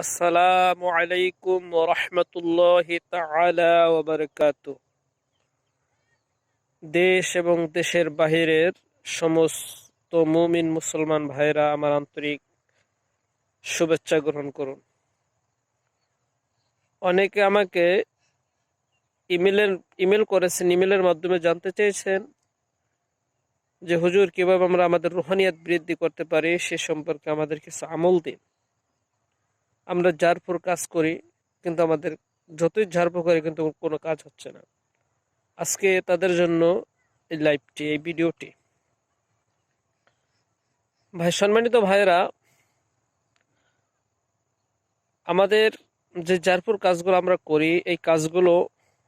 আসসালামু আলাইকুম ওয়া রাহমাতুল্লাহি তাআলা ওয়া বারাকাতুহু। দেশ এবং দেশের বাহিরের সমস্ত মুমিন মুসলমান ভাইরা আমার আন্তরিক শুভেচ্ছা গ্রহণ করুন। অনেকে আমাকে ইমেল করেছেন, ইমেলের মাধ্যমে জানতে চেয়েছেন যে হুজুর কিভাবে আমরা আমাদের রুহানিয়াত বৃদ্ধি করতে পারি সে সম্পর্কে আমাদের কিছু আমল দিন। আমরা ঝাড়ফুঁক কাজ করি, কিন্তু আমাদের যতই ঝাড়ফুঁক করি কিন্তু কোনো কাজ হচ্ছে না। আজকে তাদের জন্য এই লাইভটি, এই ভিডিওটি। সম্মানিত ভাইয়েরা, আমাদের যে ঝাড়ফুঁক কাজগুলো আমরা করি, এই কাজগুলো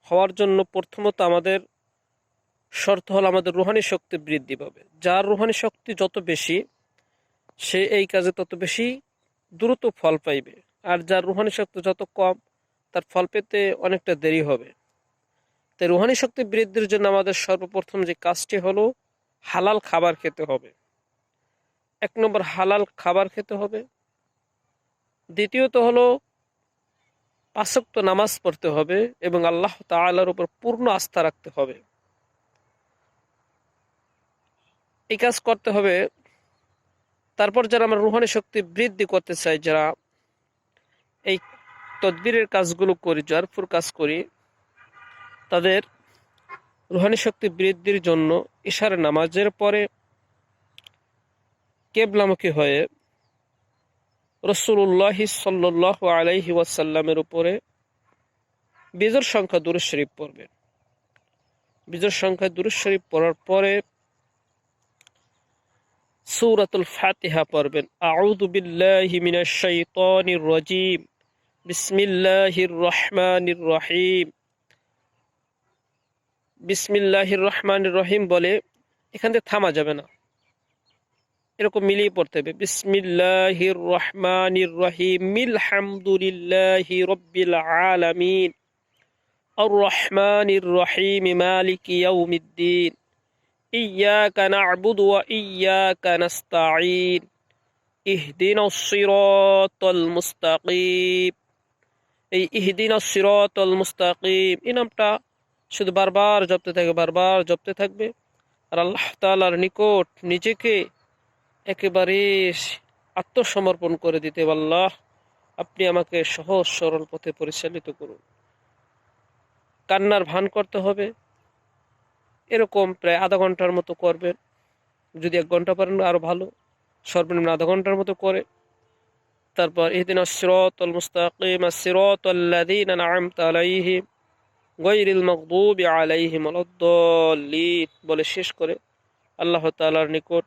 হওয়ার জন্য প্রথমত আমাদের শর্ত হলো আমাদের রুহানি শক্তি বৃদ্ধি পাবে। যার রুহানি শক্তি যত বেশি, সে এই কাজে তত বেশি দ্রুত ফল পাইবে। আর যার রুহানি শক্তি যত কম, তার ফল পেতে অনেকটা দেরি হবে। তাই রুহানি শক্তি বৃদ্ধির জন্য আমাদের সর্বপ্রথম যে কাজটি হলো হালাল খাবার খেতে হবে। 1 নম্বর হালাল খাবার খেতে হবে। দ্বিতীয়ত হলো 5 ওয়াক্ত নামাজ পড়তে হবে এবং আল্লাহ তাআলার উপর পূর্ণ আস্থা রাখতে হবে। এই কাজ করতে হবে। তারপর যারা আমরা রুহানি শক্তি বৃদ্ধি করতে চাই, যারা এই তদবিরের কাজগুলো করি, ঝাড়ফুঁক কাজ করি, তাদের রুহানি শক্তি বৃদ্ধির জন্য ইশার নামাজের পরে কিবলামুখী হয়ে রাসূলুল্লাহ সাল্লাল্লাহু আলাইহি ওয়াসাল্লামের উপরে বিজোড় সংখ্যা দুরূদ শরীফ পড়বেন। বিজোড় সংখ্যা দুরূদ শরীফ পড়ার পরে সূরাতুল ফাতিহা পড়বেন। আউযু বিল্লাহি মিনাশ শাইতানির রাজীম, বিসমিল্লাহির রহমানির রহিম। বিসমিল্লাহির রহমানির রহিম বলে এখান থেকে থামা যাবে না, এরকম মিলিয়ে পড়তে হবে। বিসমিল্লাহির রহমানির রহিম, আলহামদুলিল্লাহি রাব্বিল আলামিন, আর রহমানির রহিম, মালিকি ইয়াউমিদ্দিন, ইয়াকা না'বুদু ওয়া ইয়াকা নাস্তাঈন, ইহদিনাস সিরাতাল মুস্তাকিম। এই ইহদিনাস সিরাতাল মুস্তাকিম এই নামটা শুধু বারবার জপতে থাকবে আর আল্লাহ তাআলার নিকট নিজেকে একেবারে আত্মসমর্পণ করে দিতে, আল্লাহ আপনি আমাকে সহজ সরল পথে পরিচালিত করুন। কান্নার ভান করতে হবে। এরকম প্রায় আধা ঘন্টার মতো করবেন। যদি 1 ঘন্টা পারেন আরো ভালো, সর্বনিম্ন আধা ঘন্টার মতো করে তারপর ইহদিনাস সিরাতাল মুস্তাকিম, সিরাতাল্লাযীনা আন'আমতা আলাইহিম গায়রিল মাগদুবি আলাইহিম ওয়ালাদ-দাল্লিন বলে শেষ করে আল্লাহ তাআলার নিকট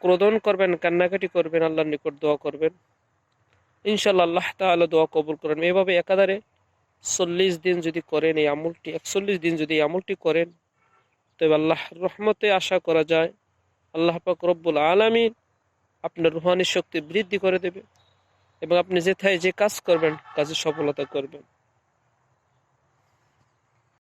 ক্রোধন করবেন, কান্নাকাটি করবেন, আল্লাহর নিকট দোয়া করবেন। ইনশাআল্লাহ আল্লাহ তাআলা দোয়া কবুল করেন। এভাবে একাধারে 40 দিন যদি করেন এই আমলটি, 41 দিন যদি এই আমলটি করেন, তবে আল্লাহর রহমতে আশা করা যায় আল্লাহ পাক রব্বুল আলামিন আপনার রুহানি শক্তি বৃদ্ধি করে দেবে এবং আপনি যেথায় যে কাজ করবেন কাজে সফলতা করবেন।